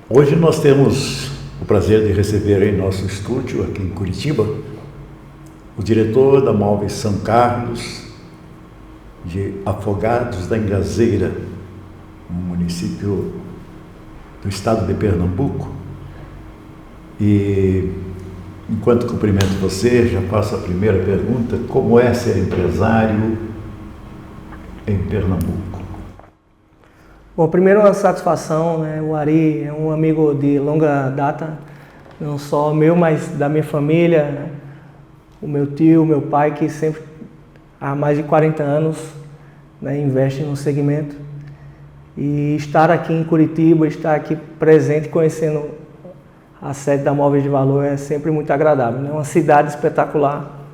Hoje nós temos o prazer de receber em nosso estúdio, aqui em Curitiba, o diretor da Móveis São Carlos, de Afogados da Ingazeira, um município do estado de Pernambuco. E enquanto cumprimento você, já faço a primeira pergunta: como é ser empresário em Pernambuco? Bom, primeiro uma satisfação, né? O Ari é um amigo de longa data, não só meu, mas da minha família, né? O meu tio, meu pai, que sempre há mais de 40 anos, né, investe no segmento. E estar aqui em Curitiba, estar aqui presente, conhecendo a sede da Móveis de Valor é sempre muito agradável, né? Uma cidade espetacular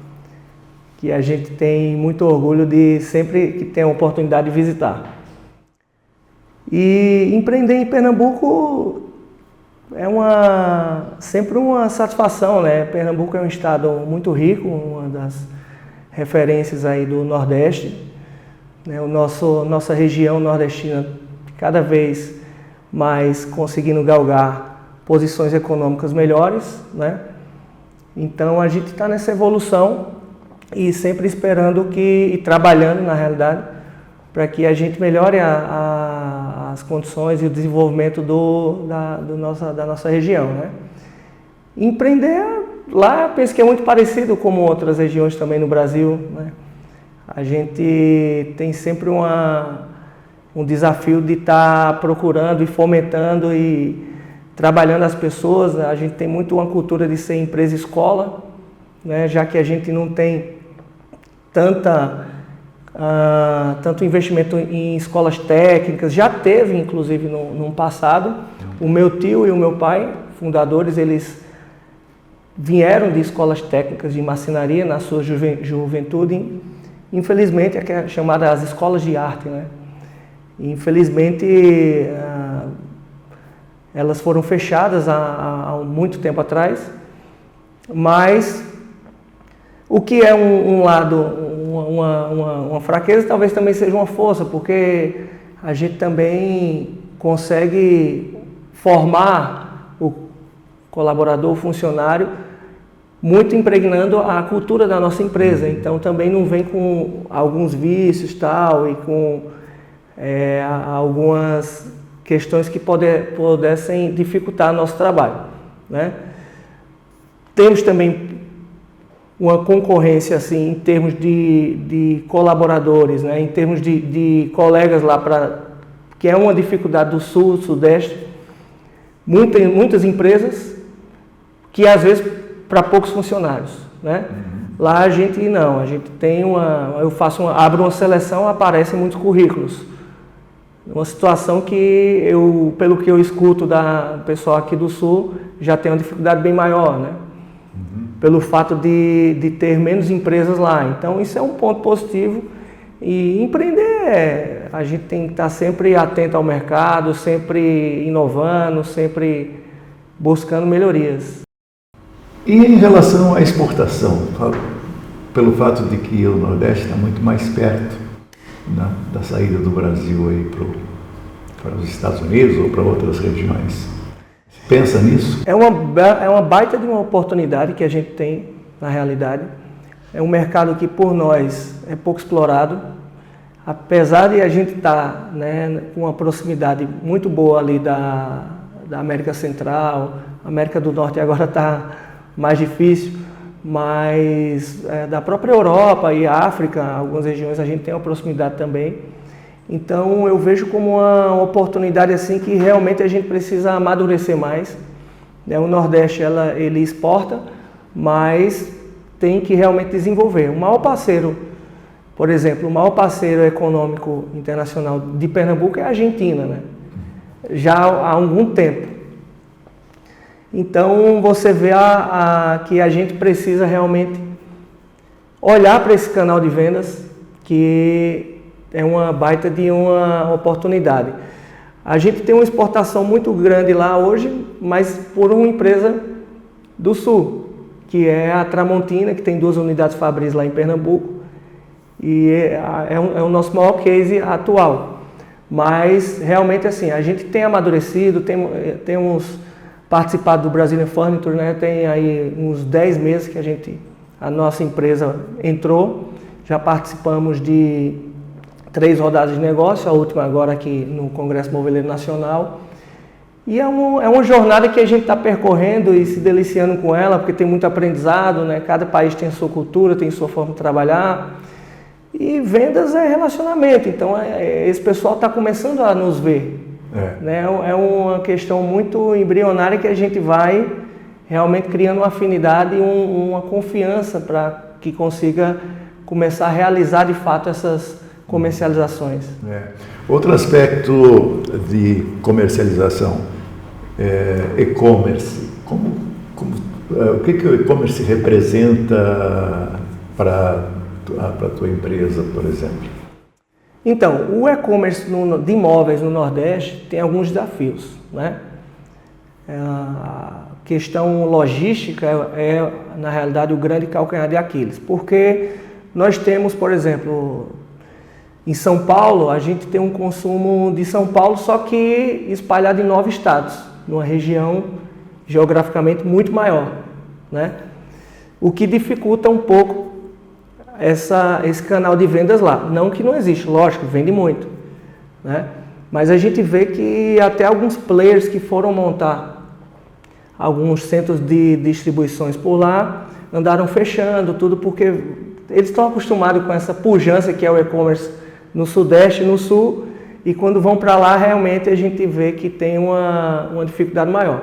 que a gente tem muito orgulho de sempre que tem a oportunidade de visitar. E empreender em Pernambuco é sempre uma satisfação, né? Pernambuco é um estado muito rico, uma das referências aí do Nordeste, né? Nossa região nordestina cada vez mais conseguindo galgar posições econômicas melhores, né? Então a gente está nessa evolução e sempre esperando e trabalhando na realidade para que a gente melhore as condições e o desenvolvimento da nossa região, né? Empreender lá, penso que é muito parecido com outras regiões também no Brasil, né? A gente tem sempre um desafio de estar procurando e fomentando e trabalhando as pessoas. A gente tem muito uma cultura de ser empresa-escola, né? Já que a gente não tem tanto investimento em escolas técnicas. Já teve, inclusive, no passado. O meu tio e o meu pai, fundadores, eles vieram de escolas técnicas de marcenaria na sua juventude. Infelizmente, é chamada as escolas de arte, né? Infelizmente, elas foram fechadas há muito tempo atrás, mas o que é um lado, uma fraqueza, talvez também seja uma força, porque a gente também consegue formar o colaborador, o funcionário, muito impregnando a cultura da nossa empresa. Então também não vem com alguns vícios tal, e com algumas questões que pudessem dificultar nosso trabalho, né? Temos também uma concorrência assim, em termos de colaboradores, né? Em termos de colegas lá, que é uma dificuldade do Sul, do Sudeste. Muitas empresas que às vezes para poucos funcionários, né? Lá a gente tem abro uma seleção, aparecem muitos currículos. Uma situação que pelo que eu escuto do pessoal aqui do Sul, já tem uma dificuldade bem maior, né? Pelo fato de ter menos empresas lá. Então isso é um ponto positivo. E empreender, a gente tem que estar sempre atento ao mercado, sempre inovando, sempre buscando melhorias. E em relação à exportação, pelo fato de que o Nordeste está muito mais perto, né, da saída do Brasil aí para os Estados Unidos ou para outras regiões, pensa nisso? É uma baita de uma oportunidade que a gente tem, na realidade. É um mercado que, por nós, é pouco explorado. Apesar de a gente estar, né, com uma proximidade muito boa ali da América Central, América do Norte agora está mais difícil, mas da própria Europa e África, algumas regiões a gente tem uma proximidade também. Então eu vejo como uma oportunidade assim que realmente a gente precisa amadurecer mais, né? O Nordeste ele exporta, mas tem que realmente desenvolver. O maior parceiro, por exemplo, o maior parceiro econômico internacional de Pernambuco é a Argentina, né? Já há algum tempo. Então você vê que a gente precisa realmente olhar para esse canal de vendas, que é uma baita de uma oportunidade. A gente tem uma exportação muito grande lá hoje, mas por uma empresa do Sul, que é a Tramontina, que tem 2 unidades fabris lá em Pernambuco, e é o nosso maior case atual. Mas realmente assim, a gente tem amadurecido, temos participado do Brazilian Furniture, né? Tem aí uns 10 meses que a nossa empresa entrou, já participamos de 3 rodadas de negócio, a última agora aqui no Congresso Moveleiro Nacional. E é uma jornada que a gente está percorrendo e se deliciando com ela, porque tem muito aprendizado, né? Cada país tem a sua cultura, tem a sua forma de trabalhar. E vendas é relacionamento, então esse pessoal está começando a nos ver. Né? É uma questão muito embrionária que a gente vai realmente criando uma afinidade e uma confiança para que consiga começar a realizar de fato essas comercializações. Outro aspecto de comercialização é e-commerce. O que o e-commerce representa para a tua empresa, por exemplo? Então, o e-commerce de imóveis no Nordeste tem alguns desafios, né? A questão logística na realidade, o grande calcanhar de Aquiles, porque nós temos, por exemplo, em São Paulo, a gente tem um consumo de São Paulo, só que espalhado em 9 estados, numa região geograficamente muito maior, né? O que dificulta um pouco esse canal de vendas lá. Não que não existe, lógico, vende muito, né? Mas a gente vê que até alguns players que foram montar alguns centros de distribuições por lá, andaram fechando tudo, porque eles estão acostumados com essa pujança que é o e-commerce no Sudeste e no Sul, e quando vão para lá, realmente a gente vê que tem uma dificuldade maior,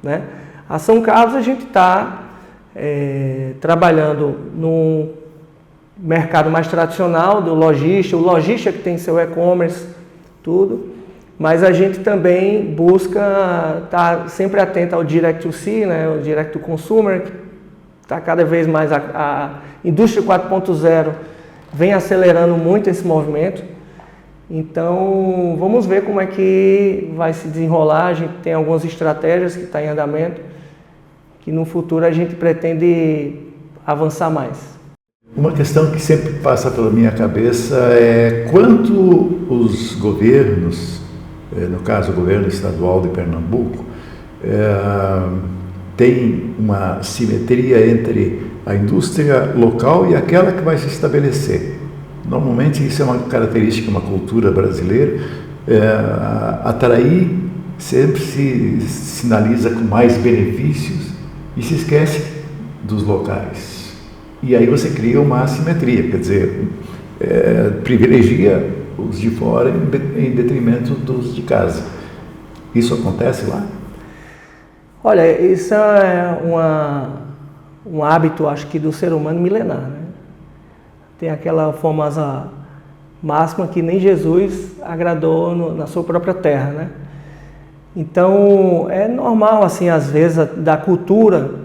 né? A São Carlos a gente está trabalhando no mercado mais tradicional do lojista, o lojista que tem seu e-commerce, tudo, mas a gente também busca estar sempre atento ao Direct-to-C, né, o Direct-to-Consumer, que está cada vez mais, a indústria 4.0 vem acelerando muito esse movimento, então vamos ver como é que vai se desenrolar. A gente tem algumas estratégias que estão em andamento, que no futuro a gente pretende avançar mais. Uma questão que sempre passa pela minha cabeça é quanto os governos, no caso o governo estadual de Pernambuco, tem uma simetria entre a indústria local e aquela que vai se estabelecer. Normalmente isso é uma característica, uma cultura brasileira. Atrair sempre se sinaliza com mais benefícios e se esquece dos locais. E aí você cria uma assimetria, quer dizer, privilegia os de fora em detrimento dos de casa. Isso acontece lá? Olha, isso é um hábito, acho que, do ser humano milenar, né? Tem aquela famosa máxima que nem Jesus agradou na sua própria terra, né? Então, é normal, assim, às vezes, da cultura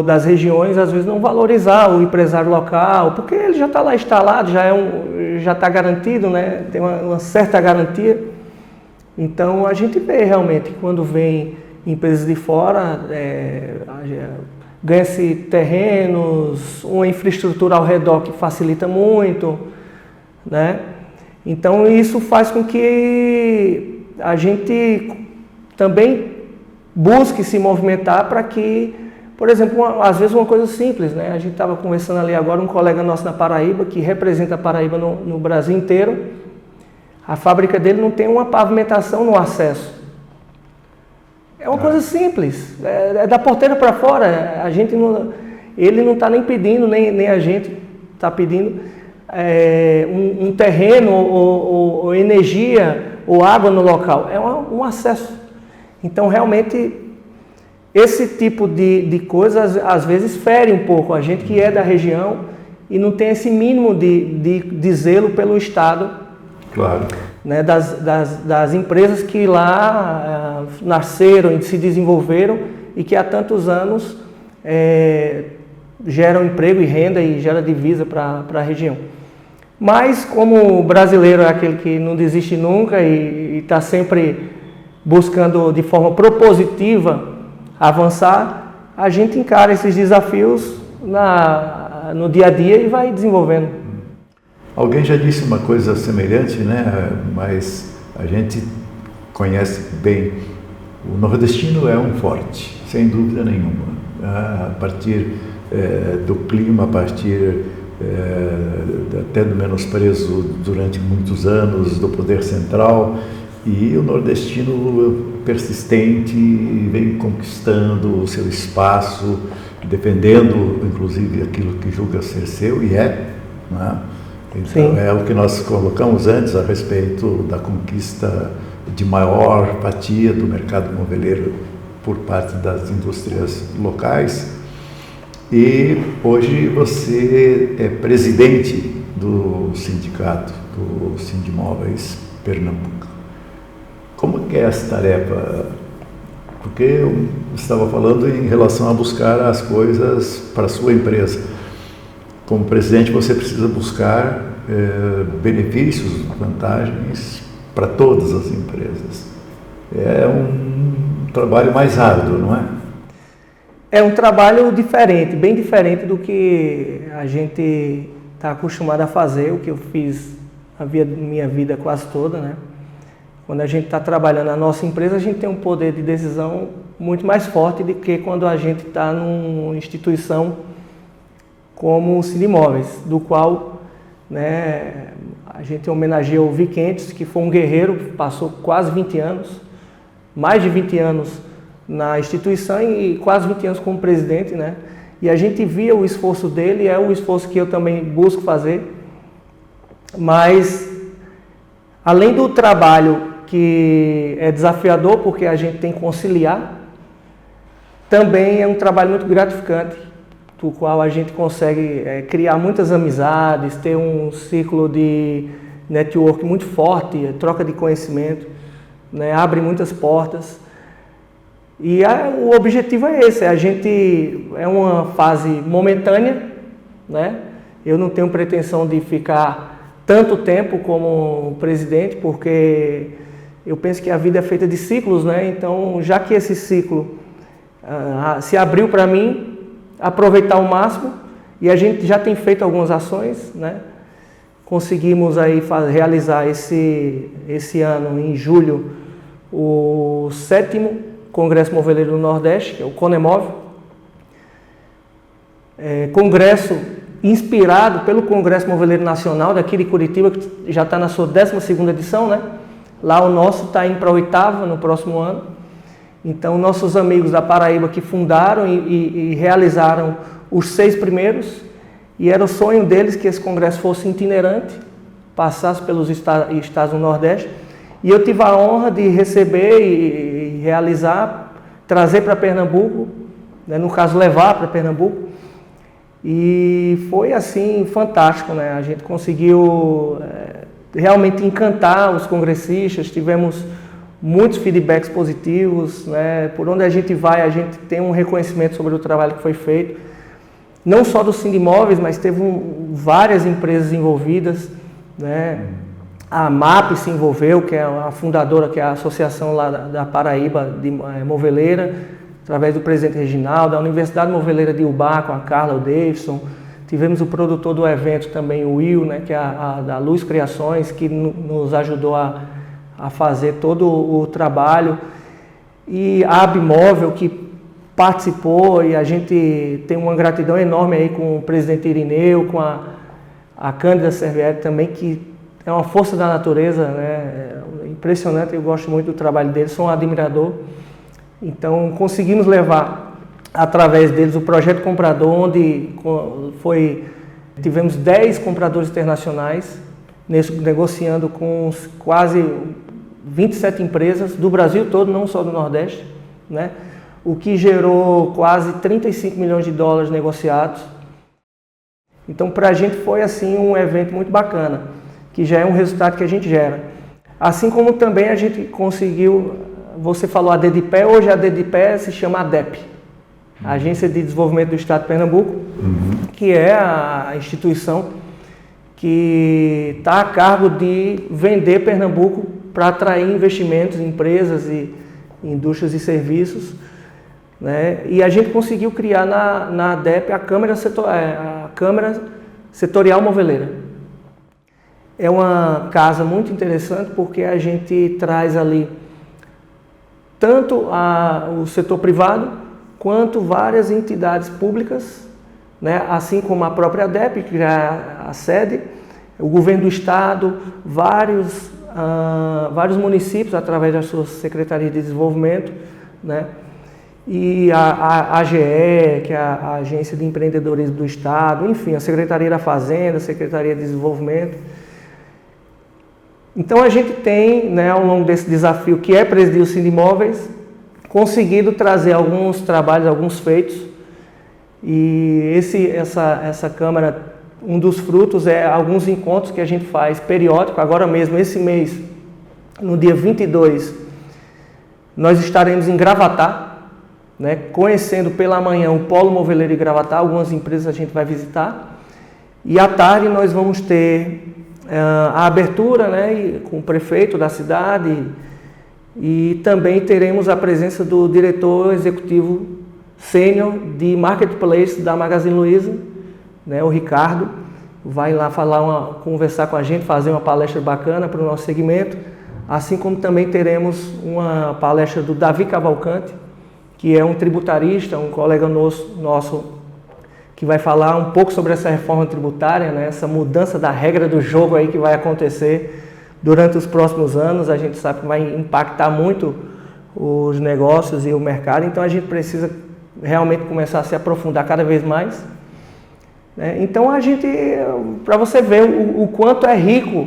das regiões, às vezes, não valorizar o empresário local, porque ele já está lá instalado, já está garantido, né? Tem uma certa garantia. Então, a gente vê realmente, quando vem empresas de fora, ganha-se terrenos, uma infraestrutura ao redor que facilita muito, né? Então, isso faz com que a gente também busque se movimentar para que, por exemplo, às vezes uma coisa simples, né? A gente estava conversando ali agora, um colega nosso na Paraíba, que representa a Paraíba no Brasil inteiro, a fábrica dele não tem uma pavimentação no acesso. É uma coisa simples, é da porteira para fora. Ele não está nem pedindo, nem a gente está pedindo um terreno ou energia ou água no local. É um acesso. Então, realmente, esse tipo de coisas às vezes fere um pouco a gente que é da região e não tem esse mínimo de zelo pelo Estado. Claro. Né, das empresas que lá nasceram e se desenvolveram e que há tantos anos geram emprego e renda e geram divisa para a região. Mas como o brasileiro é aquele que não desiste nunca e está sempre buscando de forma propositiva avançar, a gente encara esses desafios no dia a dia e vai desenvolvendo. Alguém já disse uma coisa semelhante, né? Mas a gente conhece bem. O nordestino é um forte, sem dúvida nenhuma. A partir do clima, a partir até do menosprezo durante muitos anos do poder central, e o nordestino persistente vem conquistando o seu espaço, defendendo inclusive aquilo que julga ser seu, e né? Então, sim, é o que nós colocamos antes a respeito da conquista de maior fatia do mercado moveleiro por parte das indústrias locais. E hoje você é presidente do sindicato, do Sindimóveis Pernambuco. Como que é essa tarefa? Porque eu estava falando em relação a buscar as coisas para a sua empresa. Como presidente, você precisa buscar benefícios, vantagens para todas as empresas. É um trabalho mais árduo, não é? É um trabalho diferente, bem diferente do que a gente está acostumado a fazer, o que eu fiz a minha vida quase toda, né? Quando a gente está trabalhando na nossa empresa, a gente tem um poder de decisão muito mais forte do que quando a gente está numa instituição como o Sindimóveis, do qual, né, a gente homenageia o Viquentes, que foi um guerreiro, passou quase 20 anos, mais de 20 anos na instituição e quase 20 anos como presidente, né? E a gente via o esforço dele, é o esforço que eu também busco fazer, mas além do trabalho que é desafiador, porque a gente tem que conciliar, também é um trabalho muito gratificante, do qual a gente consegue criar muitas amizades, ter um ciclo de network muito forte, troca de conhecimento, né? Abre muitas portas. E o objetivo é esse, é uma fase momentânea, né? Eu não tenho pretensão de ficar tanto tempo como presidente, porque eu penso que a vida é feita de ciclos, né? Então, já que esse ciclo se abriu para mim, aproveitar ao máximo, e a gente já tem feito algumas ações, né? Conseguimos aí realizar esse ano, em julho, o 7º Congresso Moveleiro do Nordeste, que é o CONEMOV, congresso inspirado pelo Congresso Moveleiro Nacional daqui de Curitiba, que já está na sua 12ª edição, né? Lá o nosso está indo para a 8ª no próximo ano. Então, nossos amigos da Paraíba que fundaram e realizaram os 6 primeiros, e era o sonho deles que esse congresso fosse itinerante, passasse pelos estados do Nordeste, e eu tive a honra de receber e realizar, trazer para Pernambuco, né, no caso levar para Pernambuco, e foi assim fantástico, né? A gente conseguiu realmente encantar os congressistas, tivemos muitos feedbacks positivos, né? Por onde a gente vai, a gente tem um reconhecimento sobre o trabalho que foi feito, não só do Sindimóveis, mas teve várias empresas envolvidas, né? A MAP se envolveu, que é a fundadora, que é a associação lá da Paraíba de Moveleira, através do presidente Reginaldo, da Universidade Moveleira de Ubá, com a Carla, o Davidson. Tivemos o produtor do evento também, o Will, né, que é da Luz Criações, que nos ajudou a fazer todo o trabalho. E a Abimóvel, que participou, e a gente tem uma gratidão enorme aí com o presidente Irineu, com a Cândida Servieri também, que é uma força da natureza, né? É impressionante, eu gosto muito do trabalho deles, sou um admirador. Então, conseguimos levar, através deles, o projeto comprador, onde tivemos 10 compradores internacionais, negociando com quase 27 empresas do Brasil todo, não só do Nordeste, né? O que gerou quase 35 milhões de dólares negociados. Então, para a gente foi assim um evento muito bacana, que já é um resultado que a gente gera. Assim como também a gente conseguiu, você falou a DDPE, hoje a DDPE se chama ADEP, Agência de Desenvolvimento do Estado de Pernambuco, que é a instituição que está a cargo de vender Pernambuco para atrair investimentos em empresas e indústrias e serviços, né? E a gente conseguiu criar na ADEP a Câmara Setorial Moveleira. É uma casa muito interessante porque a gente traz ali tanto o setor privado quanto várias entidades públicas, né? Assim como a própria ADEP, que já é a sede, o governo do estado, vários municípios através das suas secretarias de desenvolvimento, né? E a AGE, que é a Agência de Empreendedorismo do Estado, enfim, a Secretaria da Fazenda, a Secretaria de Desenvolvimento. Então a gente tem, né, ao longo desse desafio que é presidir o Sindimóveis, conseguido trazer alguns trabalhos, alguns feitos. E essa Câmara, um dos frutos é alguns encontros que a gente faz periódico. Agora mesmo, esse mês, no dia 22, nós estaremos em Gravatá, né, conhecendo pela manhã o Polo Moveleiro de Gravatá, algumas empresas a gente vai visitar. E à tarde nós vamos ter a abertura, né, com o prefeito da cidade, e também teremos a presença do diretor executivo sênior de Marketplace da Magazine Luiza, né, o Ricardo, vai lá conversar com a gente, fazer uma palestra bacana para o nosso segmento, assim como também teremos uma palestra do Davi Cavalcante, que é um tributarista, um colega nosso que vai falar um pouco sobre essa reforma tributária, né, essa mudança da regra do jogo aí que vai acontecer durante os próximos anos. A gente sabe que vai impactar muito os negócios e o mercado, então a gente precisa realmente começar a se aprofundar cada vez mais. Então a gente, para você ver o quanto é rico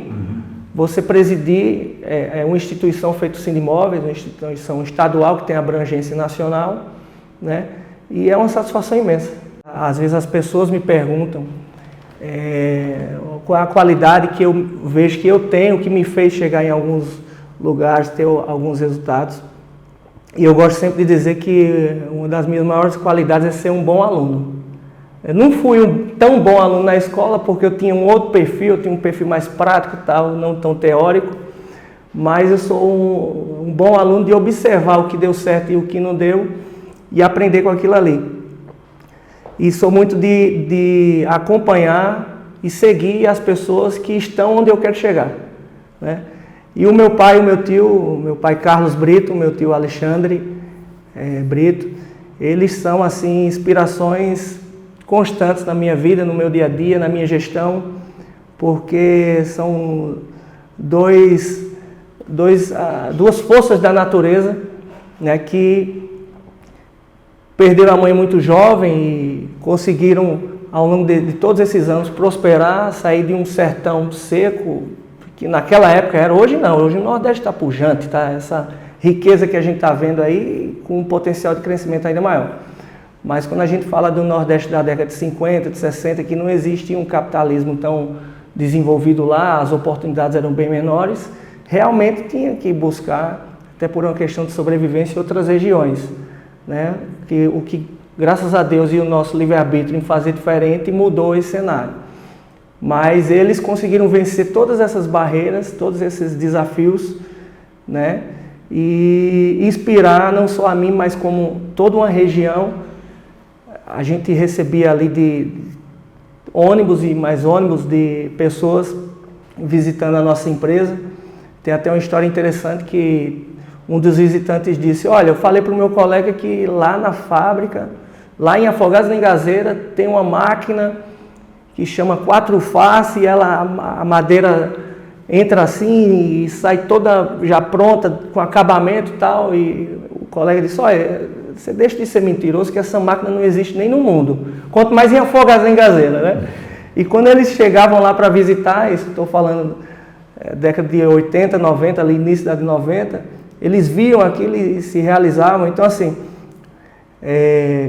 você presidir uma instituição feita o Sindimóveis, uma instituição estadual que tem abrangência nacional, né? E é uma satisfação imensa. Às vezes as pessoas me perguntam qual é a qualidade que eu vejo que eu tenho, que me fez chegar em alguns lugares, ter alguns resultados. E eu gosto sempre de dizer que uma das minhas maiores qualidades é ser um bom aluno. Eu não fui um tão bom aluno na escola porque eu tinha um outro perfil, eu tinha um perfil mais prático, tal, não tão teórico, mas eu sou um bom aluno de observar o que deu certo e o que não deu e aprender com aquilo ali. E sou muito de acompanhar e seguir as pessoas que estão onde eu quero chegar, né? E o meu pai e o meu tio, meu pai Carlos Brito, meu tio Alexandre Brito, eles são assim inspirações constantes na minha vida, no meu dia a dia, na minha gestão, porque são duas forças da natureza, né, que perderam a mãe muito jovem e conseguiram, ao longo de todos esses anos, prosperar, sair de um sertão seco, que naquela época era, hoje não, hoje o Nordeste está pujante, tá? Essa riqueza que a gente está vendo aí, com um potencial de crescimento ainda maior. Mas quando a gente fala do Nordeste da década de 50, de 60, que não existia um capitalismo tão desenvolvido lá, as oportunidades eram bem menores, realmente tinha que buscar, até por uma questão de sobrevivência, outras regiões, né? O que, graças a Deus e o nosso livre-arbítrio em fazer diferente, mudou esse cenário. Mas eles conseguiram vencer todas essas barreiras, todos esses desafios, né? E inspirar não só a mim, mas como toda uma região. A gente recebia ali de ônibus e mais ônibus de pessoas visitando a nossa empresa. Tem até uma história interessante que um dos visitantes disse: olha, eu falei para o meu colega que lá na fábrica, lá em Afogados da Engazeira, tem uma máquina que chama 4 face e a madeira entra assim e sai toda já pronta, com acabamento e tal. E o colega disse: olha, você deixa de ser mentiroso que essa máquina não existe nem no mundo, quanto mais em Afogados da Engazeira, né? E quando eles chegavam lá para visitar, isso estou falando década de 80, 90, ali início da de 90, eles viam aquilo e se realizavam. Então assim,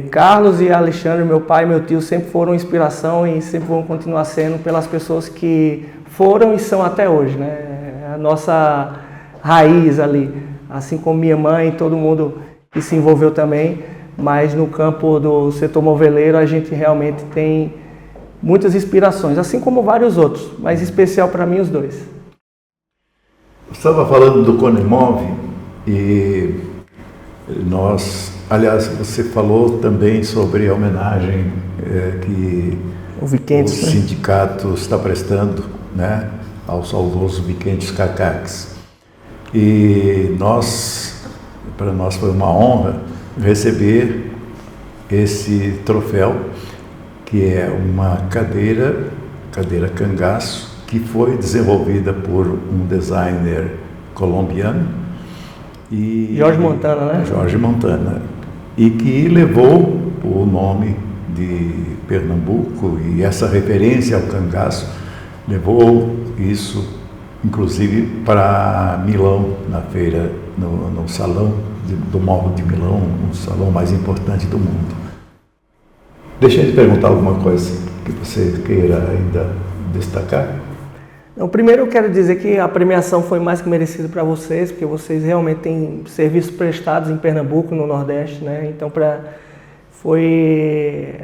Carlos e Alexandre, meu pai e meu tio, sempre foram inspiração e sempre vão continuar sendo pelas pessoas que foram e são até hoje, né? A nossa raiz ali, assim como minha mãe e todo mundo que se envolveu também, mas no campo do setor moveleiro a gente realmente tem muitas inspirações, assim como vários outros, mas especial para mim os dois. Eu estava falando do Conemove e aliás, você falou também sobre a homenagem que o sindicato está prestando, né, ao saudoso Vicente Cacaques. E para nós foi uma honra receber esse troféu, que é uma cadeira cangaço, que foi desenvolvida por um designer colombiano. Jorge Montana, né? Jorge Montana. E que levou o nome de Pernambuco, e essa referência ao cangaço levou isso, inclusive, para Milão, na feira, no salão do móvel de Milão, o salão mais importante do mundo. Deixa eu te perguntar alguma coisa que você queira ainda destacar. Então, primeiro eu quero dizer que a premiação foi mais que merecida para vocês, porque vocês realmente têm serviços prestados em Pernambuco, no Nordeste, né? Então foi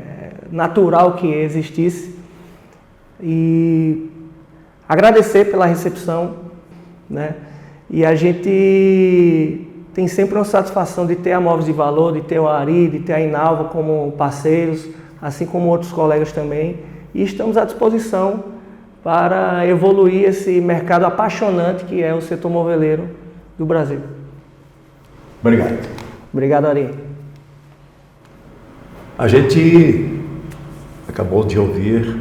natural que existisse. E agradecer pela recepção, né? E a gente tem sempre uma satisfação de ter a Móveis de Valor, de ter o Ari, de ter a Inalva como parceiros, assim como outros colegas também. E estamos à disposição para evoluir esse mercado apaixonante que é o setor moveleiro do Brasil. Obrigado. Obrigado, Ari. A gente acabou de ouvir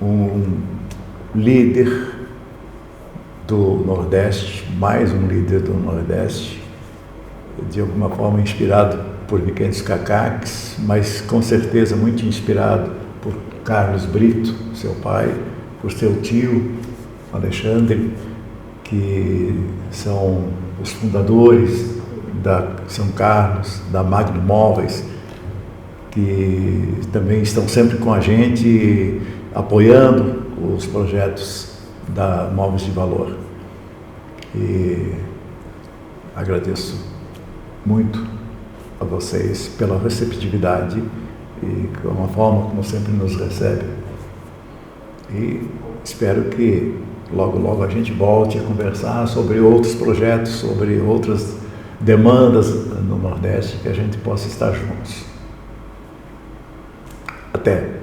um líder do Nordeste, mais um líder do Nordeste, de alguma forma inspirado por Vicente Cacaques, mas com certeza muito inspirado por Carlos Brito, seu pai, por seu tio Alexandre, que são os fundadores da São Carlos, da Magno Móveis, que também estão sempre com a gente, apoiando os projetos da Móveis de Valor. E agradeço muito a vocês pela receptividade e com a forma como sempre nos recebem. E espero que logo a gente volte a conversar sobre outros projetos, sobre outras demandas no Nordeste, que a gente possa estar juntos. Até!